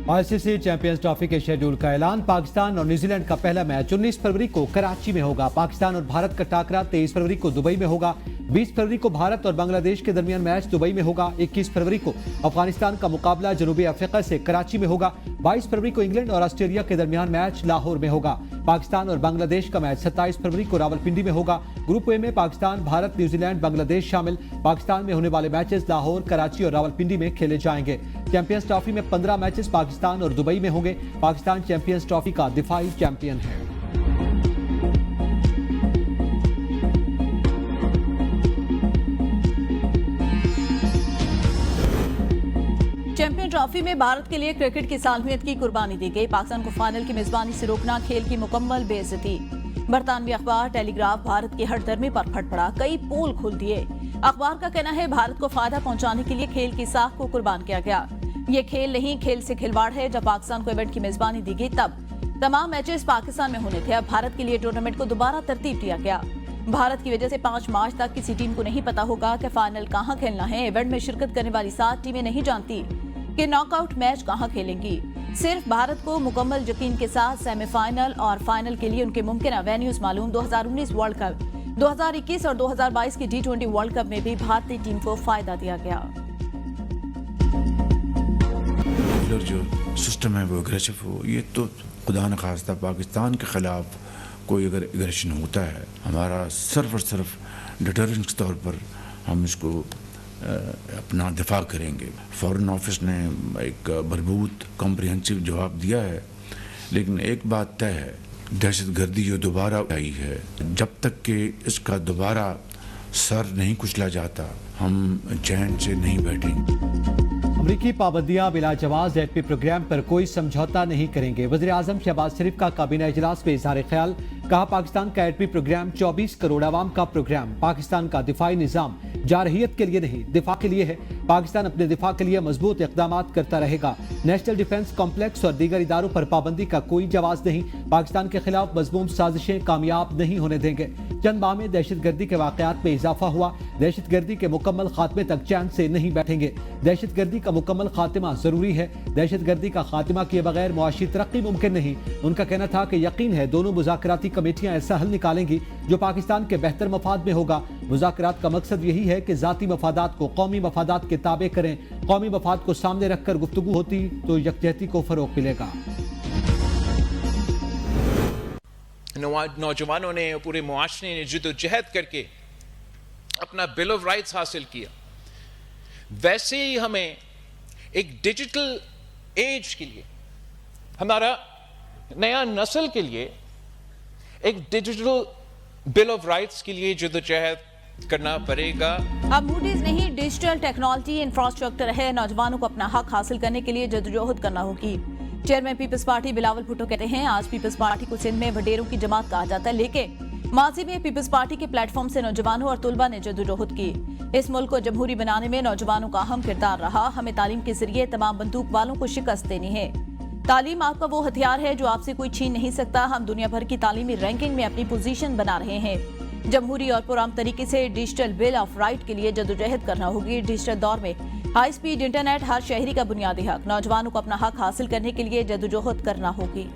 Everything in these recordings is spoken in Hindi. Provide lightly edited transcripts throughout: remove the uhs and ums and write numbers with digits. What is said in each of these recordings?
आईसीसी चैंपियंस ट्रॉफी के शेड्यूल का ऐलान। पाकिस्तान और न्यूजीलैंड का पहला मैच 19 फरवरी को कराची में होगा। पाकिस्तान और भारत का टाकरा 23 फरवरी को दुबई में होगा। 20 फरवरी को भारत और बांग्लादेश के दरमियान मैच दुबई में होगा। 21 फरवरी को अफगानिस्तान का मुकाबला जनूबी अफ्रीका से कराची में होगा। 22 फरवरी को इंग्लैंड और ऑस्ट्रेलिया के दरमियान मैच लाहौर में होगा। पाकिस्तान और बांग्लादेश का मैच 27 फरवरी को रावलपिंडी में होगा। ग्रुप ए में पाकिस्तान, भारत, न्यूजीलैंड, बांग्लादेश शामिल। पाकिस्तान में होने वाले मैचेस लाहौर, कराची और रावलपिंडी में खेले जाएंगे। चैंपियंस ट्रॉफी में 15 मैचेस पाकिस्तान और दुबई में होंगे। पाकिस्तान चैंपियंस ट्रॉफी का दिफाई चैंपियन है। चैंपियन ट्रॉफी में भारत के लिए क्रिकेट की सालमियत की कुर्बानी दी गई। पाकिस्तान को फाइनल की मेजबानी से रोकना खेल की मुकम्मल बेइज्जती। बरतानवी अखबार टेलीग्राफ भारत की हठधर्मी पर फट पड़ा, कई पोल खुल दिए। अखबार का कहना है भारत को फायदा पहुंचाने के लिए खेल की साख को कुर्बान किया गया। ये खेल नहीं, खेल से खिलवाड़ है। जब पाकिस्तान को इवेंट की मेजबानी दी गई तब तमाम मैचेस पाकिस्तान में होने थे। अब भारत के लिए टूर्नामेंट को दोबारा तरतीब दिया गया। भारत की वजह से 5 मार्च तक किसी टीम को नहीं पता होगा कि फाइनल कहां खेलना है। इवेंट में शिरकत करने वाली 7 टीमें नहीं जानती कि नॉकआउट मैच कहां खेलेंगी। सिर्फ भारत को मुकम्मल यकीन के साथ सेमीफाइनल और फाइनल के लिए उनके मुमकिन वेन्यूज मालूम। 2019 वर्ल्ड कप, 2021 और 2022 की T20 वर्ल्ड कप में भी भारतीय टीम को फायदा दिया गया। जो सिस्टम है वो एग्रेसिव हो, ये तो खुदा न खास्ता पाकिस्तान के खिलाफ कोई अगर एग्रेशन होता है, हमारा सिर्फ और सिर्फ डिटरेंस के तौर पर हम इसको अपना दिफा करेंगे। फॉरेन ऑफिस ने एक भरपूर कॉम्प्रिहेंसिव जवाब दिया है, लेकिन एक बात तय है, दहशतगर्दी जो दोबारा आई है, जब तक कि इसका दोबारा सर नहीं कुचला जाता, हम चैन से नहीं बैठेंगे। अमरीकी पाबंदियां बिला जवाज एटमी प्रोग्राम पर कोई समझौता नहीं करेंगे। वज़ीर आज़म शहबाज शरीफ का काबीना इजलास में इज़हार ख्याल। कहा पाकिस्तान का एटमी प्रोग्राम 24 करोड़ आवाम का प्रोग्राम। पाकिस्तान का दिफाई निज़ाम जारहियत के लिए नहीं, दिफा के लिए है। पाकिस्तान अपने दिफा के लिए मजबूत इक़दाम करता रहेगा। नेशनल डिफेंस कॉम्प्लेक्स और दीगर इदारों पर पाबंदी का कोई जवाज नहीं। पाकिस्तान के खिलाफ मज़मूम साजिशें कामयाब नहीं होने देंगे। चंद माह में दहशतगर्दी के वाक़यात में इजाफा हुआ। दहशतगर्दी के मुकम्मल खात्मे तक चैन से नहीं बैठेंगे। दहशतगर्दी का मुकम्मल खात्मा जरूरी है। दहशतगर्दी का खात्मा किए बगैर मुआशी तरक्की मुमकिन नहीं। उनका कहना था कि यकीन है दोनों मुज़ाकराती कमेटियां ऐसा हल निकालेंगी जो पाकिस्तान के बेहतर मफाद में होगा। मुज़ाकरात का मकसद यही है कि ज़ाती मफादात को कौमी मफादात के ताबे करें। कौमी मफाद को सामने रखकर गुफ्तगू होती तो यकजहती को फरोग मिलेगा। नौजवानों ने, पूरे मुआशरे ने जिद्दोजहद करके अपना बिल ऑफ राइट्स हासिल किया। वैसे ही हमें एक डिजिटल एज के लिए, हमारा नया नस्ल के लिए एक डिजिटल बिल ऑफ राइट्स के लिए जिद्दोजहद करना पड़ेगा। अब मूडीज नहीं, डिजिटल टेक्नोलॉजी इंफ्रास्ट्रक्चर है। नौजवानों को अपना हक हासिल करने के लिए जद्दोजहद करना होगी। चेयरमैन पीपल्स पार्टी बिलावल भुट्टो कहते हैं आज पीपल्स पार्टी को सिंध में वडेरों की जमात कहा जाता है, लेकिन माजी में पीपल्स पार्टी के प्लेटफॉर्म से नौजवानों और तुलबा ने जद्दोजहद की। इस मुल्क को जमहूरी बनाने में नौजवानों का अहम किरदार रहा। हमें तालीम के जरिए तमाम बंदूक वालों को शिकस्त देनी है। तालीम आपका वो हथियार है जो आपसे कोई छीन नहीं सकता। हम दुनिया भर की तालीमी रैंकिंग में अपनी पोजीशन बना रहे हैं। जमहूरी और पुरान तरीके से डिजिटल बिल ऑफ राइट के लिए जद्दोजहद करना होगी। डिजिटल दौर में हाई स्पीड इंटरनेट हर शहरी का बुनियादी हक। नौजवानों को अपना हक हासिल करने के लिए जद्दोजहद करना होगी।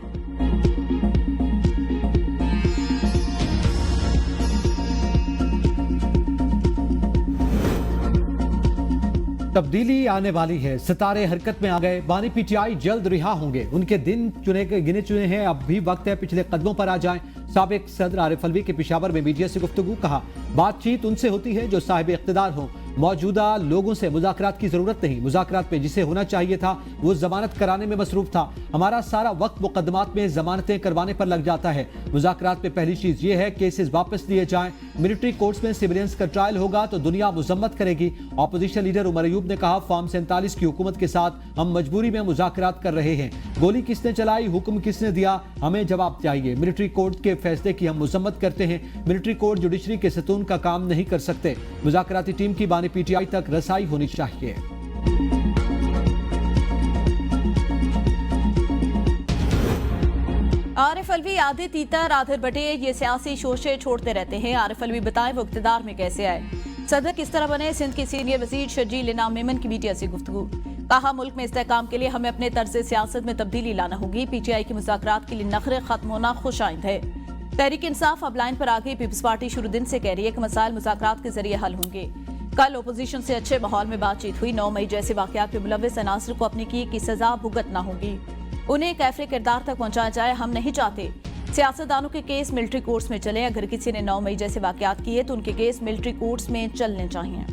तब्दीली आने वाली है, सितारे हरकत में आ गए। बानी पीटीआई जल्द रिहा होंगे। उनके दिन गिने चुने हैं। अब भी वक्त है पिछले कदमों पर आ जाएं। साबिक सदर आरिफ अलवी के पेशावर में मीडिया से गुफ्तगू। कहा बातचीत उनसे होती है जो साहिब इख्तिदार हो। मौजूदा लोगों से मुज़ाकरात की जरूरत नहीं। मुज़ाकरात में जिसे होना चाहिए था वो जमानत कराने में मसरूफ था। हमारा सारा वक्त मुकदमात में जमानतें करवाने पर लग जाता है। मुज़ाकरात में पहली चीज ये है केसेस वापस लिए जाएं। मिलिट्री कोर्ट्स में सिविलियंस का ट्रायल होगा तो दुनिया मुजम्मत करेगी। अपोजिशन लीडर उमर अयूब ने कहा फॉर्म 47 की हुकूमत के साथ हम मजबूरी में मुज़ाकरात कर रहे हैं। गोली किसने चलाई, हुक्म किसने दिया, हमें जवाब चाहिए। मिलिट्री कोर्ट के फैसले की हम मुजम्मत करते हैं। मिलिट्री कोर्ट जुडिशरी के सतून का काम नहीं कर सकते। मुज़ाकराती टीम की बानी पीटीआई तक रसाई होनी चाहिए। आरिफ अलवी आधे तीतर आधे बटे, ये सियासी शोशे छोड़ते रहते हैं। आरिफ अलवी बताएं वो इख्तिदार में कैसे आए। सदर किस तरह बने, सिंध के सीनियर वजीर शर्जील इनाम मेमन की मीडिया से गुफ्तगू। कहा, मुल्क में इस्तेहकाम के लिए हमें अपने तर्ज सियासत में तब्दीली लाना होगी। पीटीआई की मुज़ाकरात के लिए नखरे खत्म होना खुशाइंद है। तहरीक इंसाफ अब लाइन पर आ गई। पीपल्स पार्टी शुरू दिन से कह रही है कि मसाइल मुज़ाकरात के जरिए हल होंगे। कल ओपोजिशन से अच्छे माहौल में बातचीत हुई। 9 मई जैसे वाकयात में मुलव्विस अनासर को अपनी की सजा भुगतना होगी, उन्हें कैफरे किरदार तक पहुंचाया जाए। हम नहीं चाहते सियासतदानों के केस मिलिट्री कोर्ट्स में चले। अगर किसी ने 9 मई जैसे वाकयात किए तो उनके केस मिलिट्री कोर्ट्स में चलने चाहिए।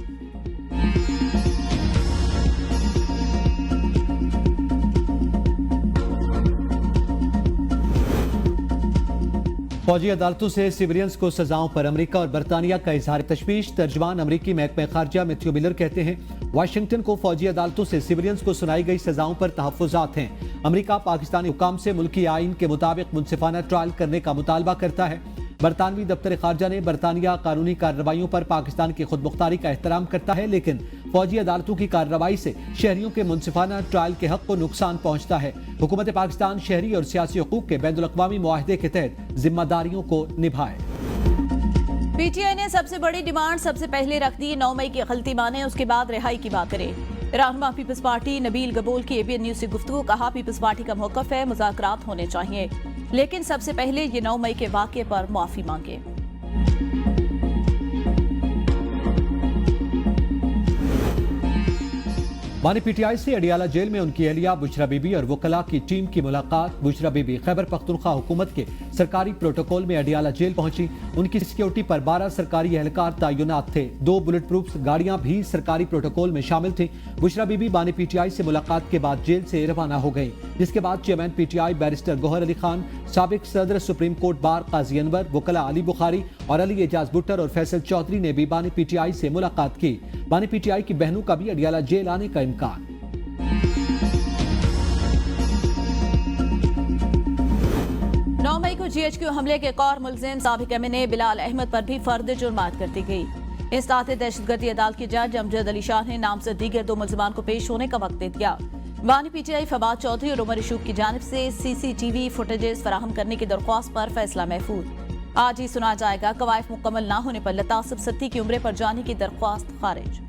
फौजी अदालतों से सिविलियंस को सजाओं पर अमेरिका और बरतानिया का इजहार तशवीश। तर्जमान अमेरिकी महकमा खारजा मैथ्यू मिलर कहते हैं, वाशिंगटन को फौजी अदालतों से सिविलियंस को सुनाई गई सजाओं पर तहफ्फुज़ात हैं। अमेरिका पाकिस्तानी हुकाम से मुल्की आइन के मुताबिक मुनसिफाना ट्रायल करने का मुतालबा करता है। बरतानवी दफ्तर खारजा ने बरतानिया कानूनी कार्रवाइयों पर पाकिस्तान की खुद मुख्तारी का एहतराम करता है, लेकिन फौजी अदालतों की कार्रवाई से शहरियों के मुनसिफाना ट्रायल के हक को नुकसान पहुंचता है। हुकूमत पाकिस्तान शहरी और सियासी हुकूक के बैनुल अक़वामी मुआहदे के तहत जिम्मेदारियों को निभाए। पीटीआई ने सबसे बड़ी डिमांड सबसे पहले रख दी। 9 मई की गलती माने, उसके बाद रिहाई की बात करें। रहनुमा पीपल्स पार्टी नबील गबोल की एबीएन न्यूज से गुफ्तगू। कहा, पीपल्स पार्टी का मौक़िफ़ है मुज़ाकरात होने चाहिए, लेकिन सबसे पहले ये 9 मई के वाक़े पर माफी मांगे। मानी पीटीआई से अडियाला जेल में उनकी अहलिया बुशरा बीबी और वकला की टीम की मुलाकात। बुशरा बीबी खैबर पख्तूनख्वा हुकूमत के सरकारी प्रोटोकॉल में अडियाला जेल पहुंची। उनकी सिक्योरिटी पर 12 सरकारी एहलकार तैनात थे। 2 बुलेट प्रूफ गाड़ियां भी सरकारी प्रोटोकॉल में शामिल थी। बुशरा बीबी बानी पीटीआई से मुलाकात के बाद जेल से रवाना हो गई, जिसके बाद चेयरमैन पीटीआई बैरिस्टर गौहर अली खान, साबिक सदर supreme court bar Qazi Anwar, वकला अली बुखारी और अली एजाज बुट्टर और फैसल चौधरी ने भी बानी पीटीआई से मुलाकात की। बानी पीटीआई की बहनों का भी अडियाला जेल आने का इम्कान। 9 मई को जीएचक्यू हमले के एक और मुलजिम साबिक एमएनए बिलाल अहमद पर भी फर्द जुर्मात कर दी गई। इंसदाद दहशतगर्दी अदालत के जज अमजद अली शाह ने नामजद दीगर 2 मुलजमान को पेश होने का वक्त दे दिया। बानी पीटीआई फवाद चौधरी और उमर इशूक की जानिब से सीसीटीवी फुटेजेस फराहम करने की दरख्वास्त पर फैसला महफूज। आज ही सुना जाएगा। कवायद मुकम्मल न होने पर लतासिब सत्ती की उम्र पर जाने की दरख्वास्त खारिज।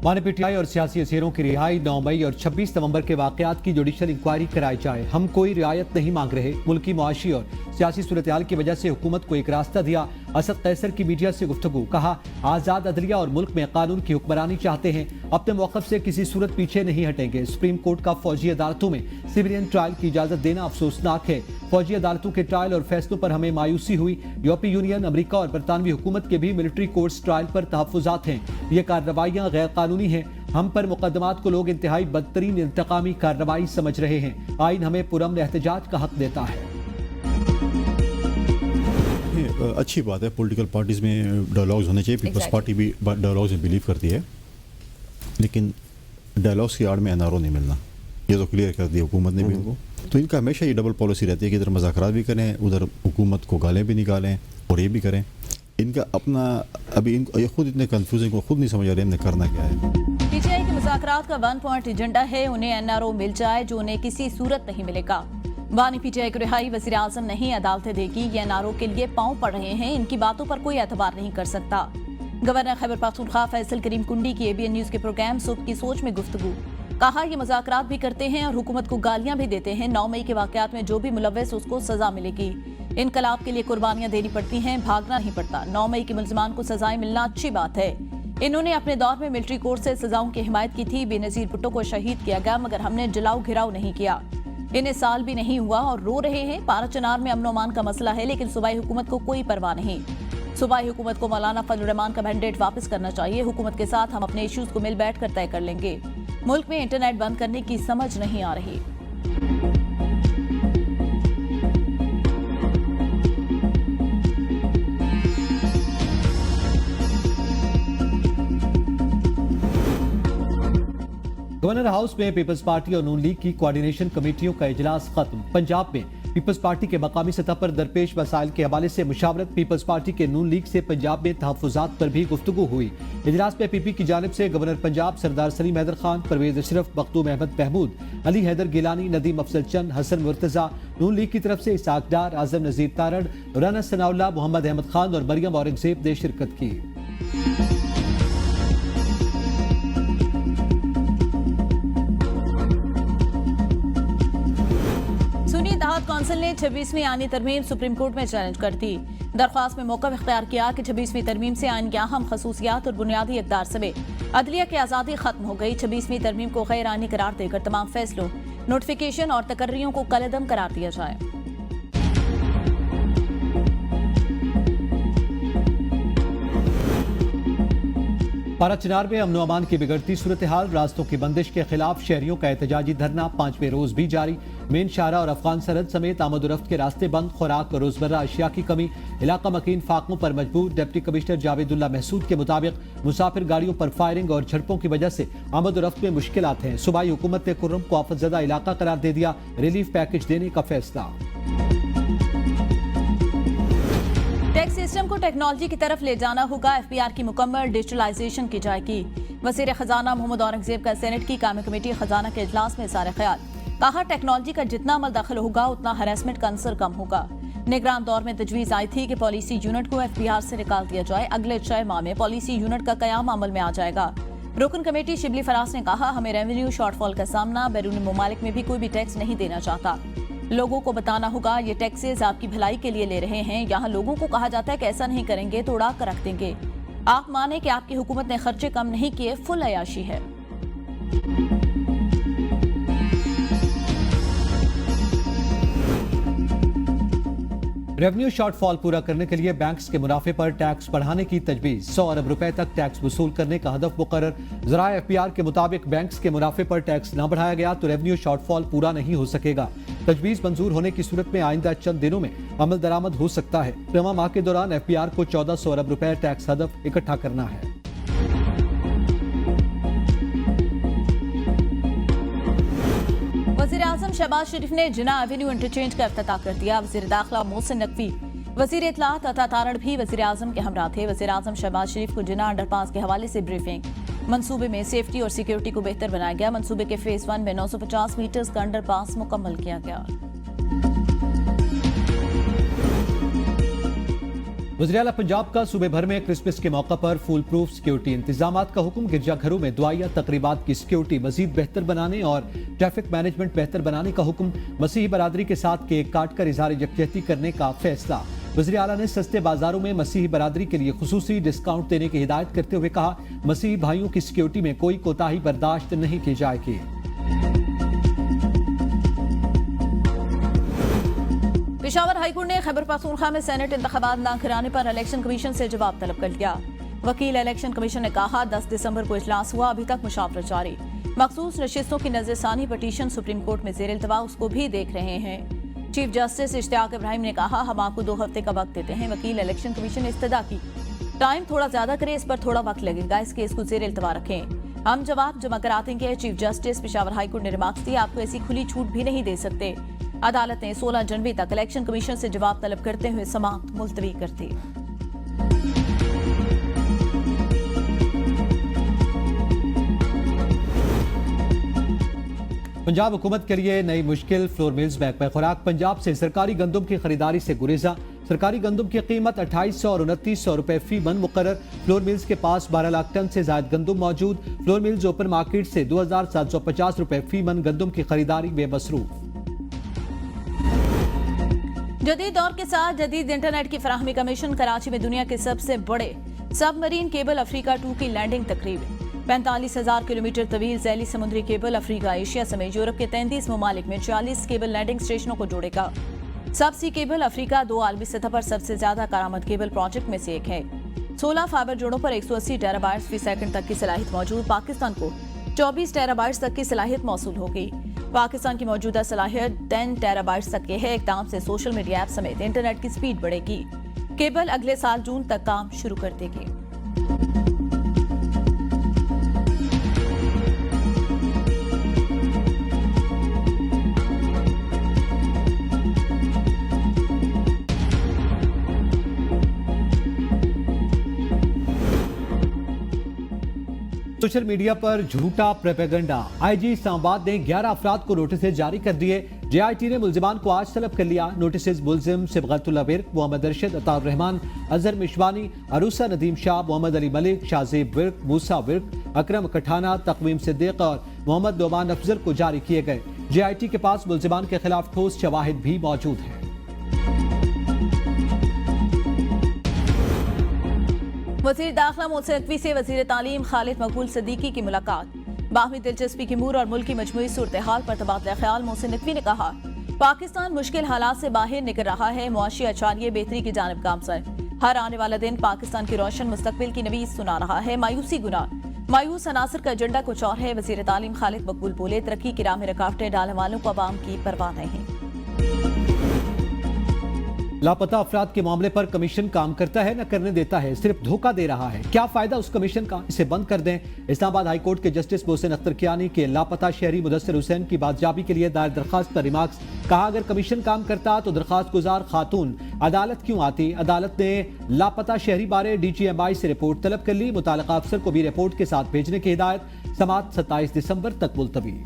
मानी पीटीआई और सियासी असीरों की रिहाई, 9 मई और 26 नवंबर के वाकयात की जुडिशल इंक्वायरी कराई जाए। हम कोई रियायत नहीं मांग रहे। मुल्की मुआशी और सियासी सूरत-ए-हाल की वजह से हुकूमत को एक रास्ता दिया। असद कैसर की मीडिया से गुफ्तगू। कहा, आज़ाद अदलिया और मुल्क में कानून की हुक्मरानी चाहते हैं। अपने मौक़िफ़ से किसी सूरत पीछे नहीं हटेंगे। सुप्रीम कोर्ट का फौजी अदालतों में सिविलियन ट्रायल की इजाज़त देना अफसोसनाक है। फौजी अदालतों के ट्रायल और फैसलों पर हमें मायूसी हुई। यूरोपीय यूनियन, अमेरिका और बरतानवी हुकूमत के भी मिलिट्री कोर्ट्स ट्रायल पर तहफ्फुज़ात हैं। ये कार्रवाइयाँ गैर कानूनी हैं। हम पर मुकदमात को लोग इंतहाई बदतरीन इंतकामी कार्रवाई समझ रहे हैं। आइन हमें पुरअमन एहतजाज का हक देता है। अच्छी बात है, पॉलिटिकल पार्टीज़ में डायलॉग्स होने चाहिए। पीपल्स पार्टी भी डायलॉग्स में बिलीव करती है, लेकिन डायलॉग्स की आड़ में एनआरओ नहीं मिलना, ये तो क्लियर कर दिया हुकूमत ने भी उनको। तो इनका हमेशा ये डबल पॉलिसी रहती है कि इधर मुज़ाकरात भी करें, उधर हुकूमत को गालें भी निकालें और ये भी करें। इनका अपना अभी इनको ये खुद इतने कन्फ्यूज हैं, खुद नहीं समझ आ रहे इन्हें करना क्या है। पीटीआई के मुज़ाकरात का 1 पॉइंट एजेंडा है, उन्हें एनआरओ मिल जाए, जो उन्हें किसी सूरत नहीं मिलेगा। बानी पीटीआई को रिहाई वज़ीर आज़म नहीं अदालतें देगी। ये एनआरओ के लिए पांव पड़ रहे हैं, इनकी बातों पर कोई एतबार नहीं कर सकता। गवर्नर खैबर पख्तूनख्वा फैसल करीम कुंडी की एबीएन न्यूज के प्रोग्राम सुबह की सोच में गुफ्तगू। कहा, ये मुज़ाकरात भी करते हैं और हुकूमत को गालियां भी देते हैं। 9 मई के वाकयात में जो भी मुलव्वस उसको सजा मिलेगी। इनकलाब के लिए कुर्बानियां देनी पड़ती हैं, भागना नहीं पड़ता। 9 मई के मुलजमान को सजाएं मिलना अच्छी बात है। इन्होंने अपने दौर में मिलिट्री कोर्ट से सजाओं की हिमायत की थी। बेनज़ीर भुट्टो को शहीद किया गया, मगर हमने जलाओ घिराव नहीं किया। इन्हें साल भी नहीं हुआ और रो रहे हैं। पारा चनार में अमन अमान का मसला है, लेकिन सूबाई हुकूमत को कोई परवाह नहीं। सूबाई हुकूमत को मौलाना फजल रहमान का मैंडेट वापस करना चाहिए। हुकूमत के साथ हम अपने इश्यूज को मिल बैठ कर तय कर लेंगे। मुल्क में इंटरनेट बंद करने की समझ नहीं आ रही। गवर्नर हाउस में पीपल्स पार्टी और नून लीग की कोऑर्डिनेशन कमेटियों का इजलास खत्म। पंजाब में पीपल्स पार्टी के मकामी सतह पर दरपेश मसाइल के हवाले से मुशावरत। पीपल्स पार्टी के नून लीग से पंजाब में तहफ्फुज़ात पर भी गुफ्तगू हुई। इजलास में पीपी की जानिब से गवर्नर पंजाब सरदार सलीम हैदर खान, परवेज अशरफ, मखदूम अहमद महमूद, अली हैदर गिलानी, नदीम अफजल चंद, हसन मुर्तजा, नून लीग की तरफ से इसाक डार, आजम नजीर तारड़, राना सनाउल्लाह, मोहम्मद अहमद खान और मरियम औरंगजेब ने शिरकत की। काउंसिल ने 26वीं आईनी तरमीम सुप्रीम कोर्ट में चैलेंज कर दी। दरख्वास्त में मौका इख्तियार किया कि 26वीं तरमीम से आइन की अहम खसूसियात और बुनियादी इक़दार समेत अदलिया की आज़ादी खत्म हो गई। 26वीं तरमीम को गैर आइनी करार देकर तमाम फैसलों, नोटिफिकेशन और तकर्रियों को कलअदम करार दिया जाए। पारा चिनार में अमन अमान की बिगड़ती सूरत हाल, रास्तों की बंदिश के खिलाफ शहरियों का एहतजाजी धरना 5वें रोज भी जारी। मेन शाहरा और अफगान सरहद समेत आमद-ओ-रफ्त के रास्ते बंद, खुराक और रोजमर्रा अशिया की कमी, इलाका मकीन फाकों पर मजबूर। डिप्टी कमिश्नर जावेदुल्लाह महसूद के मुताबिक मुसाफिर गाड़ियों पर फायरिंग और झड़पों की वजह से आमद-ओ-रफ्त में मुश्किलात हैं। सूबाई हुकूमत ने कुर्रम को आफतज़दा इलाका करार दे दिया, रिलीफ पैकेज देने का फैसला। टैक्स सिस्टम को टेक्नोलॉजी की तरफ ले जाना होगा, एफबीआर की मुकम्मल डिजिटलाइजेशन की जाएगी। वज़ीर खजाना मोहम्मद औरंगजेब का सेनेट की कायमी कमेटी खजाना के इजलास में इज़हार ख्याल। कहा, टेक्नोलॉजी का जितना अमल दाखिल होगा उतना हरासमेंट का अंसर कम होगा। निगरान दौर में तजवीज़ आई थी कि पॉलिसी यूनिट को एफबीआर से निकाल दिया जाए। अगले 6 माह में पॉलिसी यूनिट का कयाम अमल में आ जाएगा। रुकन कमेटी शिबली फराज ने कहा, हमें रेवेन्यू शॉर्टफॉल का सामना, बैरूनी ममालिक में भी कोई भी टैक्स नहीं देना चाहता। लोगों को बताना होगा ये टैक्सेस आपकी भलाई के लिए ले रहे हैं। यहाँ लोगों को कहा जाता है कि ऐसा नहीं करेंगे तो उड़ा कर रख देंगे। आप माने कि आपकी हुकूमत ने खर्चे कम नहीं किए, फुल अयाशी है। रेवेन्यू शॉर्टफॉल पूरा करने के लिए बैंक्स के मुनाफे पर टैक्स बढ़ाने की तजवीज़। 100 अरब रुपए तक टैक्स वसूल करने का हदफ मुकर्रर। ज़राए एफपीआर के मुताबिक बैंक्स के मुनाफे पर टैक्स न बढ़ाया गया तो रेवेन्यू शॉर्टफॉल पूरा नहीं हो सकेगा। तजवीज़ मंजूर होने की सूरत में आइंदा चंद दिनों में अमल दरामद हो सकता है। रवा माह के दौरान एफपीआर को 1400 अरब रुपए टैक्स हदफ इकट्ठा करना है। वज़ीर आज़म शहबाज शरीफ ने जिना एवेन्यू इंटरचेंज का इफ्तिताह कर दिया। वज़ीर दाखिला मोहसिन नकवी, वज़ीर इत्तलात अता तारड़ भी वज़ीर आज़म के हमरा थे। वज़ीर आज़म शहबाज शरीफ को जिना अंडरपास के हवाले से ब्रीफिंग। मंसूबे में सेफ्टी और सिक्योरिटी को बेहतर बनाया गया। मंसूबे के फेज 1 में 950 मीटर्स का अंडरपास मुकम्मल किया गया। वज़ीर-ए-आला पंजाब का सूबे भर में क्रिसमस के मौका पर फुल प्रूफ सिक्योरिटी इंतजामात का हुक्म। गिरजाघरों में दुआया तकरीबात की सिक्योरिटी मजीद बेहतर बनाने और ट्रैफिक मैनेजमेंट बेहतर बनाने का हुक्म। मसीही बरादरी के साथ केक काट कर इजहार यकजहती करने का फैसला। वज़ीर-ए-आला ने सस्ते बाजारों में मसीही बरादरी के लिए खुसूसी डिस्काउंट देने की हिदायत करते हुए कहा, मसीही भाइयों की सिक्योरिटी में कोई कोताही बर्दाश्त नहीं की जाएगी। पेशावर हाईकोर्ट ने खैबर पख्तूनख्वा में सेनेट इंतखाबात न कराने पर इलेक्शन कमीशन से जवाब तलब कर लिया। वकील इलेक्शन कमीशन ने कहा, 10 दिसंबर को इजलास हुआ, अभी तक मुशावरत जारी। मखसूस नशिस्तों की नजरसानी पटीशन सुप्रीम कोर्ट में जेर इल्तवा, उसको भी देख रहे हैं। चीफ जस्टिस इश्तियाक इब्राहिम ने कहा, हम आपको 2 हफ्ते का वक्त देते हैं। वकील इलेक्शन कमीशन ने इस्तदा की, टाइम थोड़ा ज्यादा करे, इस पर थोड़ा वक्त लगेगा, इस केस को जेर इल्तवा रखें, हम जवाब जमा करा देंगे। चीफ जस्टिस पेशावर हाईकोर्ट ने रिमार्क्स दिए, आपको ऐसी खुली छूट भी नहीं दे सकते। अदालत ने 16 जनवरी तक इलेक्शन कमीशन से जवाब तलब करते हुए समाअत मुलतवी कर दी। पंजाब हुकूमत के लिए नई मुश्किल, फ्लोर मिल्स महकमा खुराक पंजाब से सरकारी गंदम की खरीदारी से गुरेजा। सरकारी गंदम की कीमत 2800 और 2900 रुपए फी मन मुकर्रर। फ्लोर मिल्स के पास 12 लाख टन से ज्यादा गंदम मौजूद। फ्लोर मिल्स ओपन मार्केट से 2750 रुपए फी मन गंदम की खरीदारी में मसरूफ। जदीद दौर के साथ जदीद इंटरनेट की फराहमी का मिशन। कराची में दुनिया के सबसे बड़े सबमरीन केबल अफ्रीका 2 की लैंडिंग तकरीब। 45,000 किलोमीटर तवील जैली समुद्री केबल अफ्रीका, एशिया समेत यूरोप के 33 ममालिक में 40 केबल लैंडिंग स्टेशनों को जोड़ेगा। सबसी केबल अफ्रीका 2 आलमी सतह पर सबसे ज्यादा कारामद केबल प्रोजेक्ट में से एक है। 16 फाइबर जोड़ों पर 180 टेराबाइट्स फी सेकंड तक की सलाहियत मौजूद। पाकिस्तान को 24 टेराबाइट्स तक की सलाहियत मौसूल होगी। पाकिस्तान की मौजूदा सलाहियत 10 टेराबाइट्स तक की है। इक़दाम से सोशल मीडिया ऐप समेत इंटरनेट की स्पीड बढ़ेगी। केबल अगले साल जून तक काम शुरू कर देगी। सोशल मीडिया पर झूठा प्रोपेगेंडा। आईजी इस्लामाबाद ने 11 अफराद को नोटिस जारी कर दिए। जेआईटी ने मुल्जिमान को आज तलब कर लिया। नोटिस मुल्जिम सिबगतुल्लाह विर्क, मोहम्मद अरशद, अताउर रहमान, अजहर मिशवानी, अरूसा नदीम शाह, मोहम्मद अली मलिक, शाहजेब विर्क, मूसा विर्क, अकरम कठाना, तकवीम सिद्दीक और मोहम्मद नोमान अफजल को जारी किए गए। जेआईटी के पास मुल्जिमान के खिलाफ ठोस शवाहिद भी मौजूद हैं। वज़ीर दाखिला मोहसिन नकवी से वज़ीर तालीम खालिद मकबूल सिद्दीकी की मुलाकात। बाहमी दिलचस्पी की मूर और मुल्क की मजमूई सूरत हाल पर तबादला ख्याल। मोहसिन नकवी ने कहा, पाकिस्तान मुश्किल हालात से बाहर निकल रहा है, मुआशी अचारिये बेहतरी की जानिब गामजन। हर आने वाला दिन पाकिस्तान की रोशन मुस्तकबिल की नवीज सुना रहा है। मायूसी गुनाह, मायूस अनासर का एजेंडा कुछ और है। वज़ीर तालीम खालिद मकबूल बोले, तरक्की की राह में रुकावटें डालने वालों को अवाम की परवाह नहीं। लापता अफराद के मामले पर कमीशन काम करता है, न करने देता है, सिर्फ धोखा दे रहा है। क्या फायदा उस कमीशन का? इसे बंद कर दें। इस्लामाबाद हाई कोर्ट के जस्टिस मोहसिन अख्तर कियानी के लापता शहरी मुदस्सिर हुसैन की बादशाबी के लिए दायर दरखास्त पर रिमार्क्स। कहा, अगर कमीशन काम करता तो दरखास्त गुजार खातून अदालत क्यों आती? अदालत ने लापता शहरी बारे DGMI से रिपोर्ट तलब कर ली। मुताल्लिका अफसर को भी रिपोर्ट के साथ भेजने की हिदायत। समाअत 27 दिसंबर तक मुलतवी।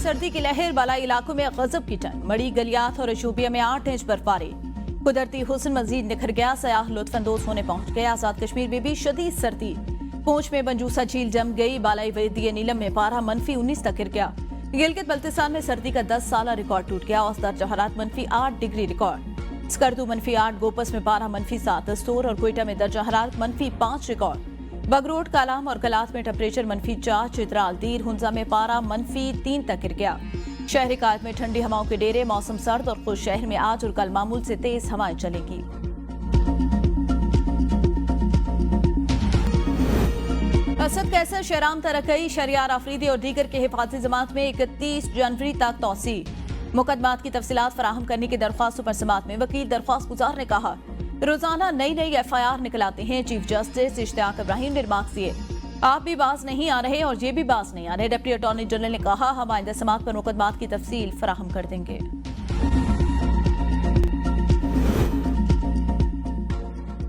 सर्दी की लहर, बालाई इलाकों में गजब की ठंड। मड़ी, गलियात और अशूबिया में 8 इंच बर्फबारी। कुदरती हुस्न मजीद निखर गया, सयाह लुत्फानंदोज होने पहुंच गए। आजाद कश्मीर में भी शदीद सर्दी। पूंछ में बंजूसा झील जम गई। बालाई वदी नीलम में पारा -19 तक गिर गया। गिलगित बल्तिस्तान में सर्दी का 10 साला रिकॉर्ड टूट गया। औसत दर्जा हरारत -8 डिग्री रिकॉर्ड। स्कर्दू -8, गोपस में पारा -7, दस्तूर और कोयटा में दर्जा हरारत -5 रिकॉर्ड। बगरोट, कालाम और कलात में टेम्परेचर -4, चित्राल, दीर, हुंजा में पारा -3 तक गिर गया। शहरी कायद में ठंडी हवाओं के डेरे। मौसम सर्द और खुश। शहर में आज और कल मामूल से तेज हवाएं चलेगी। असद कैसर, शहराम तरक्की, शरियार आफरीदी और दीगर के हिफाजती जमात में 31 जनवरी तक तौसी। मुकदमात की तफसीलात फराहम करने की दरख्वास्त पर समाअत में वकील दरख्वास्त गुजार ने कहा, रोजाना नई FIR निकल आते हैं। चीफ जस्टिस इश्तियाक इब्राहिम ने रिमार्क्स दिए, आप भी बाज नहीं आ रहे और ये भी बाज नहीं आ रहे। डिप्टी अटॉर्नी जनरल ने कहा, हम आइंदा समाअत पर मुकदमात की तफसील फराहम कर देंगे।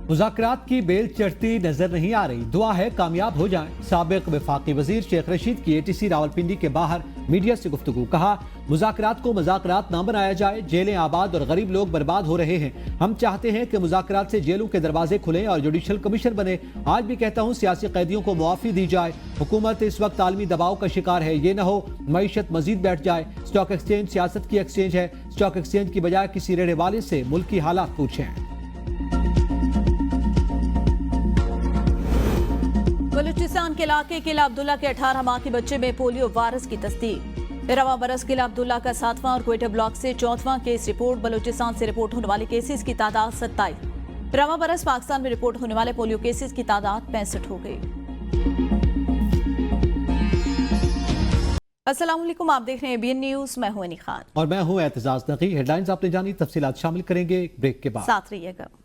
मुज़ाकरात की बेल चढ़ती नजर नहीं आ रही। दुआ है कामयाब हो जाएं। साबिक वफाकी वजीर शेख रशीद की ATC रावलपिंडी के बाहर मीडिया से गुफ्तगू। कहा, मुज़ाकरात को मुज़ाकरात ना बनाया जाए। जेलें आबाद और गरीब लोग बर्बाद हो रहे हैं। हम चाहते हैं कि मुज़ाकरात से जेलों के दरवाजे खुलें और जुडिशल कमीशन बने। आज भी कहता हूँ, सियासी कैदियों को मुआफ़ी दी जाए। हुकूमत इस वक्त आलमी दबाव का शिकार है। ये न हो मईशत मजीद बैठ जाए। स्टॉक एक्सचेंज सियासत की एक्सचेंज है। स्टॉक एक्सचेंज की बजाय किसी रेड़े वाले से मुल्क की हालात पूछें। बलूचिस्तान के इलाके किला अब्दुल्ला के 18 माह के बच्चे में पोलियो वायरस की तस्दीक। रवा बरस किला अब्दुल्ला का 7वां और क्वेटा ब्लॉक से 14वां केस रिपोर्ट। बलूचिस्तान से रिपोर्ट होने वाले केसेस की तादाद 27। रवा बरस पाकिस्तान में रिपोर्ट होने वाले पोलियो केसेस की तादाद 65 हो गई। अस्सलाम वालेकुम, आप देख रहे हैं ABN न्यूज। मैं हूं अनी खान और मैं हूं एतजाज नकी। हेडलाइंस आपने जानी, तफसीलात शामिल करेंगे ब्रेक के बाद। साथ रहिएगा।